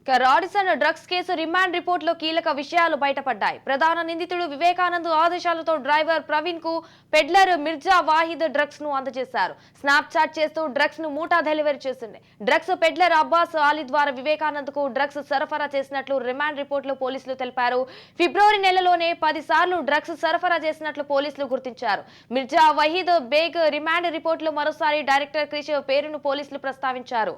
Radisson drugs case remand రిపోర్టులో కీలక విషయాలు బయటపడ్డాయి. ప్రధాన నిందితుడు వివేకానంద్ ఆదేశాలతో డ్రైవర్ ప్రవీణ్ కు పెడ్లర్ మిర్జా వాహిద్ డ్రగ్స్ ను అందజేశారు. స్నాప్ చాట్ చేస్తూ డ్రగ్స్ ను మూటా డెలివరీ చేసింది. డ్రగ్స్ పెడ్లర్ అబ్బాస్ ఆలీ ద్వారా వివేకానంద్ కు డ్రగ్స్ సరఫరా చేసినట్లు రిమాండ్ రిపోర్టులో పోలీసులు తెలిపారు. ఫిబ్రవరి నెలలోనే 10 సార్లు డ్రగ్స్ సరఫరా చేసినట్లు పోలీసులు గుర్తించారు. మిర్జా వహీద్ బేగ్ రిమాండ్ రిపోర్టులో మరోసారి డైరెక్టర్ క్రిష్ పేరును పోలీసులు ప్రస్తావించారు.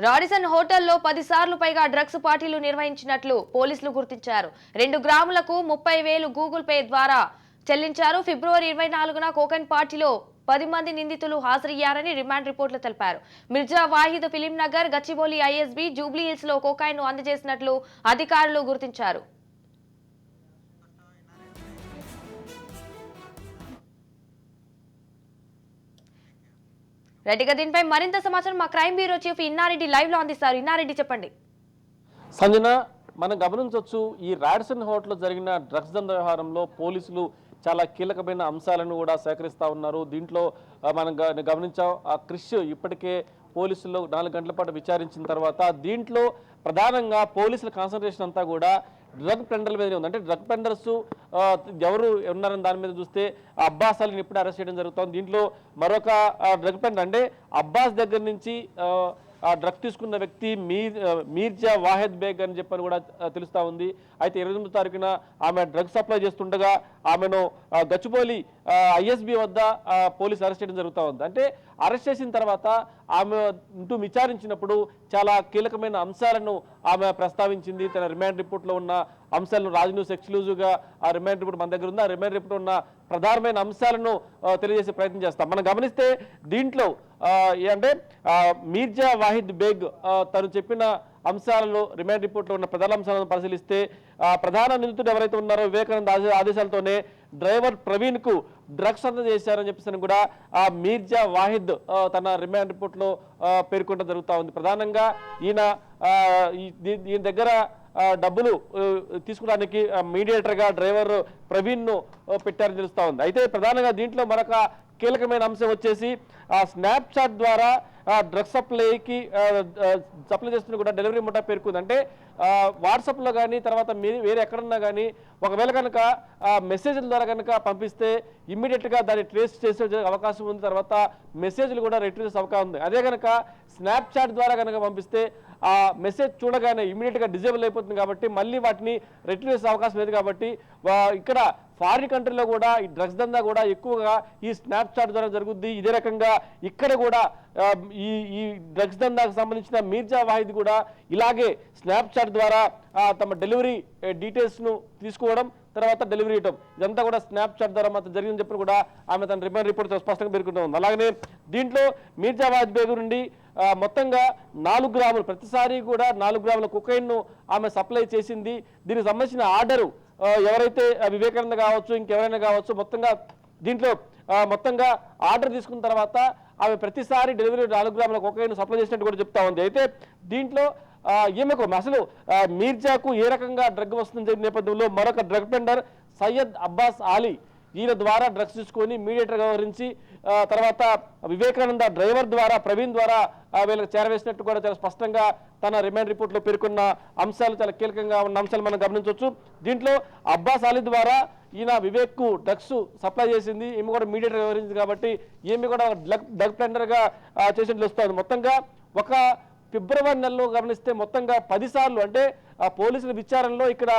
రాడిసన్ హోటల్లో 10 సార్లు పైగా డ్రగ్స్ పార్టీలు నిర్వహించినట్లు పోలీసులు గుర్తించారు. 2 గ్రాములకు 30,000 గూగుల్ పే ద్వారా చెల్లించారు. ఫిబ్రవరి 24న కోకైన్ పార్టీలో 10 మంది నిందితులు హాజరయ్యారని రిమాండ్ రిపోర్టులో తెలిపారు. Mirza Wahid film Nagar, Gachibowli ISB, Jubilee hills లో కోకైన్ ను అందజేసినట్లు అధికారులు గుర్తించారు. రెడ్డిగా దీనిపై మరింత సమాచారం మా crime bureau chief Inna Reddy live లో అందిస్తారు. ఇన్నారెడ్డి చెప్పండి. సంజన, మనం గమనించవచ్చు, ఈ రాడిసన్ హోటల్లో జరిగిన డ్రగ్స్ దందా వ్యవహారంలో పోలీసులు చాలా కీలకమైన అంశాలను కూడా సేకరిస్తూ ఉన్నారు. దీంట్లో మనం గమనించాం, ఆ క్రిష్ ఇప్పటికే పోలీసుల్లో 4 గంటల పాటు విచారించిన తర్వాత దీంట్లో ప్రధానంగా పోలీసుల కాన్సన్ట్రేషన్ అంతా కూడా డ్రగ్ పెండర్ల మీదనే ఉంది. అంటే డ్రగ్ పెండర్స్ ఎవరు ఉన్నారని దాని మీద చూస్తే అబ్బాస్ అలీని ఇప్పుడే అరెస్ట్ చేయడం జరుగుతుంది. దీంట్లో మరొక డ్రగ్ పెండర్ అంటే అబ్బాస్ దగ్గర నుంచి డ్రగ్ తీసుకున్న వ్యక్తి మీర్జా వాహిద్ బేగ్ అని చెప్పని కూడా తెలుస్తూ ఉంది. అయితే 29వ తారీఖున ఆమె డ్రగ్ సప్లై చేస్తుండగా ఆమెను గచ్చిబౌలి ఐఎస్బీ వద్ద పోలీసు అరెస్ట్ చేయడం జరుగుతూ ఉంది. అంటే అరెస్ట్ చేసిన తర్వాత ఆమె ఇంటూ విచారించినప్పుడు చాలా కీలకమైన అంశాలను ఆమె ప్రస్తావించింది. తన రిమాండ్ రిపోర్ట్లో ఉన్న అంశాలను రాజ్ న్యూస్ ఎక్స్క్లూజివ్గా ఆ రిమాండ్ రిపోర్ట్ మన దగ్గర ఉంది. ఆ రిమాండ్ రిపోర్ట్ ఉన్న ప్రధానమైన అంశాలను తెలియజేసే ప్రయత్నం చేస్తాం. మనం గమనిస్తే దీంట్లో అంటే మీర్జా వాహిద్ బేగ్ తను చెప్పిన అంశాలలో రిమాండ్ రిపోర్ట్లో ఉన్న ప్రధాన అంశాలను పరిశీలిస్తే ప్రధాన నిందితుడు ఎవరైతే ఉన్నారో వివేకానంద ఆదేశాలతోనే డ్రైవర్ ప్రవీణ్ కు డ్రగ్స్ అందజేశారని చెప్పేసి కూడా మీర్జా వాహిద్ తన రిమాండ్ రిపోర్ట్లో పేర్కొనడం జరుగుతూ ఉంది. ప్రధానంగా ఈయన దగ్గర డబ్బులు తీసుకోవడానికి మీడియేటర్గా డ్రైవర్ ప్రవీణ్ ను పెట్టారని తెలుస్తూ ఉంది. అయితే ప్రధానంగా దీంట్లో మరొక కీలకమైన అంశం వచ్చేసి స్నాప్ చాట్ ద్వారా డ్రగ్స్ సప్లై చేస్తున్న కూడా డెలివరీ ముఠా పేర్కొంది. అంటే వాట్సాప్లో కానీ తర్వాత వేరే ఎక్కడన్నా కానీ ఒకవేళ కనుక మెసేజ్ల ద్వారా కనుక పంపిస్తే ఇమ్మీడియట్గా దాన్ని ట్రేస్ చేసే అవకాశం ఉంది. తర్వాత మెసేజ్లు కూడా రిట్రీవ్ చేసే అవకాశం ఉంది. అదే కనుక స్నాప్ చాట్ ద్వారా కనుక పంపిస్తే ఆ మెసేజ్ చూడగానే ఇమ్మీడియట్గా డిజేబుల్ అయిపోతుంది. కాబట్టి మళ్ళీ వాటిని రిట్రీవ్ చేసే అవకాశం లేదు. కాబట్టి ఇక్కడ ఫారిన్ కంట్రీలో కూడా ఈ డ్రగ్స్ దందా కూడా ఎక్కువగా ఈ స్నాప్ చాట్ ద్వారా జరుగుద్ది. ఇదే రకంగా ఇక్కడ కూడా ఈ డ్రగ్స్ దందాకు సంబంధించిన మీర్జా వాహిద్ కూడా ఇలాగే స్నాప్ చాట్ ద్వారా తమ డెలివరీ డీటెయిల్స్ను తీసుకోవడం, తర్వాత డెలివరీ ఇవ్వడం, ఇదంతా కూడా స్నాప్ చాట్ ద్వారా మాత్రం జరిగిందని చెప్పి కూడా ఆమె తన రిమాండ్ రిపోర్ట్ స్పష్టంగా పేర్కొంటూ ఉంది. అలాగనే దీంట్లో మీర్జా వాహిద్ బేగ్ నుండి మొత్తంగా 4 గ్రాములు ప్రతిసారి కూడా 4 గ్రాముల కొకైన్ ను ఆమె సప్లై చేసింది. దీనికి సంబంధించిన ఆర్డరు ఎవరైతే వివేకానంద కావచ్చు, ఇంకెవరైనా కావచ్చు, మొత్తంగా దీంట్లో మొత్తంగా ఆర్డర్ తీసుకున్న తర్వాత ఆమె ప్రతిసారి డెలివరీ 4 గ్రాముల కొకైన్ సప్లై చేసినట్టు కూడా చెప్తా ఉంది. అయితే దీంట్లో ఈమెకు అసలు మీర్జాకు ఏ రకంగా డ్రగ్ వస్తుందని నేపథ్యంలో మరొక డ్రగ్ పెండర్ సయ్యద్ అబ్బాస్ ఆలీ, ఈయన ద్వారా డ్రగ్స్ తీసుకొని మీడియేటర్గా వ్యవహరించి తర్వాత వివేకానంద డ్రైవర్ ద్వారా ప్రవీణ్ ద్వారా వీళ్ళకి చేరవేసినట్టు కూడా చాలా స్పష్టంగా తన రిమాండ్ రిపోర్ట్లో పేర్కొన్న అంశాలు, చాలా కీలకంగా ఉన్న అంశాలు మనం గమనించవచ్చు. దీంట్లో అబ్బాస్ ఆలీ ద్వారా ఈయన వివేక్ కు డ్రగ్స్ సప్లై చేసింది, ఈమె కూడా మీడియేటర్ వ్యవహరించింది. కాబట్టి ఈమె కూడా డ్రగ్ టెండర్గా చేసినట్లు వస్తుంది. మొత్తంగా ఒక ఫిబ్రవరి నెలలో గమనిస్తే మొత్తంగా 10 సార్లు అంటే పోలీసుల విచారణలో ఇక్కడ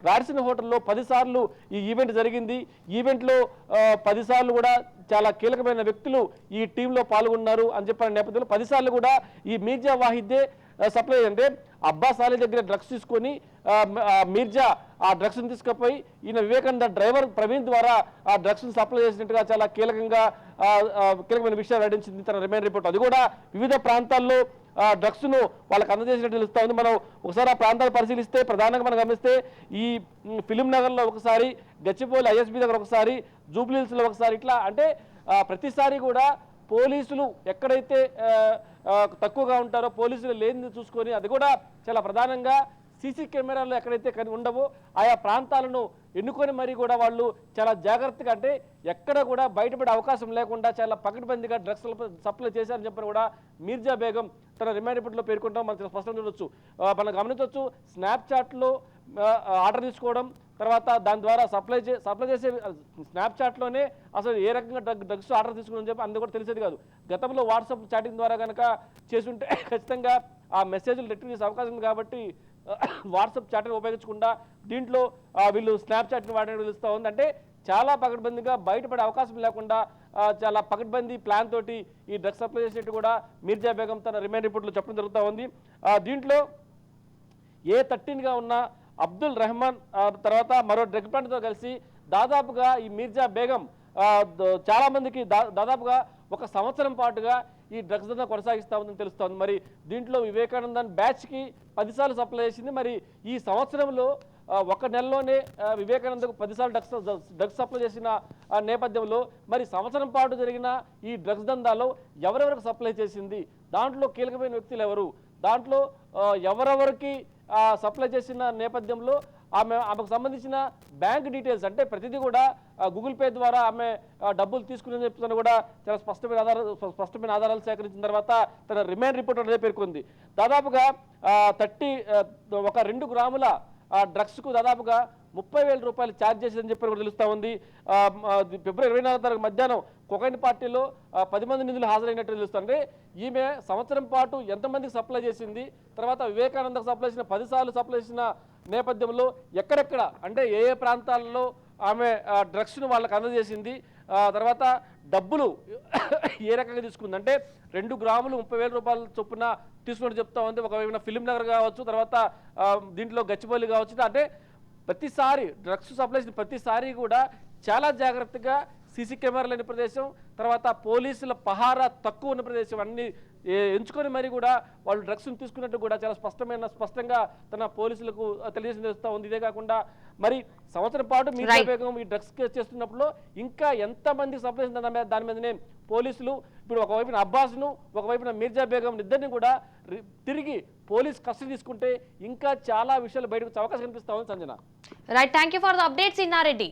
రాడిసన్ హోటల్లో 10 సార్లు ఈ ఈవెంట్ జరిగింది. ఈవెంట్లో 10 సార్లు కూడా చాలా కీలకమైన వ్యక్తులు ఈ టీంలో పాల్గొన్నారు అని చెప్పిన నేపథ్యంలో 10 సార్లు కూడా ఈ మీర్జా వాహిద్దే సప్లై అంటే అబ్బాస్ ఆలీ దగ్గర డ్రగ్స్ తీసుకొని మీర్జా ఆ డ్రగ్స్ని తీసుకుపోయి ఈయన వివేకానంద డ్రైవర్ ప్రవీణ్ ద్వారా ఆ డ్రగ్స్ని సప్లై చేసినట్టుగా చాలా కీలకమైన విషయాలు వెల్లడించింది తన రిమాండ్ రిపోర్ట్. అది కూడా వివిధ ప్రాంతాల్లో డ్రగ్స్ ను వాళ్ళకి అందజేసినట్టు తెలుస్తా ఉంది. మనం ఒకసారి ఆ ప్రాంతాలు పరిశీలిస్తే ప్రధానంగా మనం గమనిస్తే ఈ ఫిలిం నగర్లో ఒకసారి, గచ్చిబౌలి ఐఎస్బీ దగ్గర ఒకసారి, జూబ్లీ హిల్స్ లో ఒకసారి, ఇట్లా అంటే ప్రతిసారి కూడా పోలీసులు ఎక్కడైతే తక్కువగా ఉంటారో పోలీసులు లేనిది చూసుకొని, అది కూడా చాలా ప్రధానంగా సీసీ కెమెరాలు ఎక్కడైతే ఉండవో ఆయా ప్రాంతాలను ఎన్నుకొని మరీ కూడా వాళ్ళు చాలా జాగ్రత్తగా, అంటే ఎక్కడ కూడా బయటపడే అవకాశం లేకుండా చాలా పకడ్బందీగా డ్రగ్స్ సప్లై చేశారని చెప్పని కూడా మీర్జా బేగం తన రిమాండ్ రిపోర్ట్లో పేర్కొంటాం. మనం స్పష్టంగా చూడొచ్చు. మనం గమనించవచ్చు, స్నాప్చాట్లో ఆర్డర్ తీసుకోవడం, తర్వాత దాని ద్వారా సప్లై చేసే స్నాప్చాట్లోనే అసలు ఏ రకంగా డ్రగ్స్ ఆర్డర్ తీసుకుని చెప్పి అందుకు కూడా తెలిసేది కాదు. గతంలో వాట్సాప్ చాటింగ్ ద్వారా కనుక చేసుంటే ఖచ్చితంగా ఆ మెసేజ్లు రిట్రీవ్ చేసే అవకాశం ఉంది. కాబట్టి వాట్సాప్ చాట్ని ఉపయోగించకుండా దీంట్లో వీళ్ళు స్నాప్చాట్ని వాడడం తెలుస్తూ ఉంది. అంటే చాలా పకడ్బందీగా బయటపడే అవకాశం లేకుండా చాలా పకడ్బందీ ప్లాన్ తోటి ఈ డ్రగ్స్ సప్లై చేసినట్టు కూడా మీర్జా బేగం తన రిమాండ్ రిపోర్ట్లో చెప్పడం జరుగుతూ ఉంది. దీంట్లో A13గా ఉన్న అబ్దుల్ రెహమాన్ తర్వాత మరో డ్రగ్ ప్లాంట్తో కలిసి దాదాపుగా ఈ మీర్జా బేగం చాలా మందికి దాదాపుగా 1 సంవత్సరం పాటుగా ఈ డ్రగ్స్ దందా కొనసాగిస్తూ ఉందని తెలుస్తోంది. మరి దీంట్లో వివేకానందన్ బ్యాచ్కి 10 సార్లు సప్లై చేసింది. మరి ఈ సంవత్సరంలో 1 నెలలోనే వివేకానందకు 10 సార్లు డ్రగ్స్ సప్లై చేసిన నేపథ్యంలో మరి సంవత్సరం పాటు జరిగిన ఈ డ్రగ్స్ దందాలో ఎవరెవరికి సప్లై చేసింది, దాంట్లో కీలకమైన వ్యక్తులు ఎవరు, దాంట్లో ఎవరెవరికి సప్లై చేసిన నేపథ్యంలో ఆమెకు సంబంధించిన బ్యాంక్ డీటెయిల్స్, అంటే ప్రతిదీ కూడా గూగుల్ పే ద్వారా ఆమె డబ్బులు తీసుకుని చెప్తున్నా కూడా చాలా స్పష్టమైన ఆధారాలు సేకరించిన తర్వాత తన రిమాండ్ రిపోర్ట్ అనేది పేర్కొంది. దాదాపుగా 2 గ్రాముల డ్రగ్స్కు దాదాపుగా 30,000 రూపాయలు ఛార్జ్ చేసిందని చెప్పి కూడా తెలుస్తూ ఉంది. ఫిబ్రవరి 24వ తారీఖు మధ్యాహ్నం కొకైన్ పార్టీలో 10 మంది నిధులు హాజరైనట్టు తెలుస్తుంది. ఈమె సంవత్సరం పాటు ఎంతమందికి సప్లై చేసింది, తర్వాత వివేకానందకు సప్లై చేసిన 10 సార్లు సప్లై చేసిన నేపథ్యంలో ఎక్కడెక్కడ, అంటే ఏ ప్రాంతాల్లో ఆమె డ్రగ్స్ను వాళ్ళకి అందజేసింది, తర్వాత డబ్బులు ఏ రకంగా తీసుకుంది, అంటే 2 గ్రాములు 30,000 రూపాయల చొప్పున తీసుకున్నట్టు చెప్తా ఉంది. ఒకవైపున ఫిలిం నగర్ కావచ్చు, తర్వాత దీంట్లో గచ్చిబౌలి కావచ్చు. అంటే ప్రతిసారి డ్రగ్స్ సప్లై చేసిన ప్రతిసారి కూడా చాలా జాగ్రత్తగా సీసీ కెమెరా లేని ప్రదేశం, తర్వాత పోలీసుల పహారా తక్కువ ఉన్న ప్రదేశం అన్ని ఎంచుకొని మరి కూడా వాళ్ళు డ్రగ్స్ని తీసుకున్నట్టు కూడా చాలా స్పష్టంగా తన పోలీసులకు తెలియజేస్తూ ఉంది. ఇదే కాకుండా మరి సంవత్సరం పాటు మీర్జా బేగం ఈ డ్రగ్స్ చేస్తున్నప్పుడు ఇంకా ఎంతమంది సప్లై చేసిన దాని మీదనే పోలీసులు ఇప్పుడు ఒకవైపున అబ్బాస్ను, ఒకవైపున మీర్జా బేగం ఇద్దరిని కూడా తిరిగి పోలీస్ కస్టడీ తీసుకుంటే ఇంకా చాలా విషయాలు బయటకు అవకాశం కనిపిస్తా ఉంది. Sanjana, right, thank you for the updates Inna Reddy.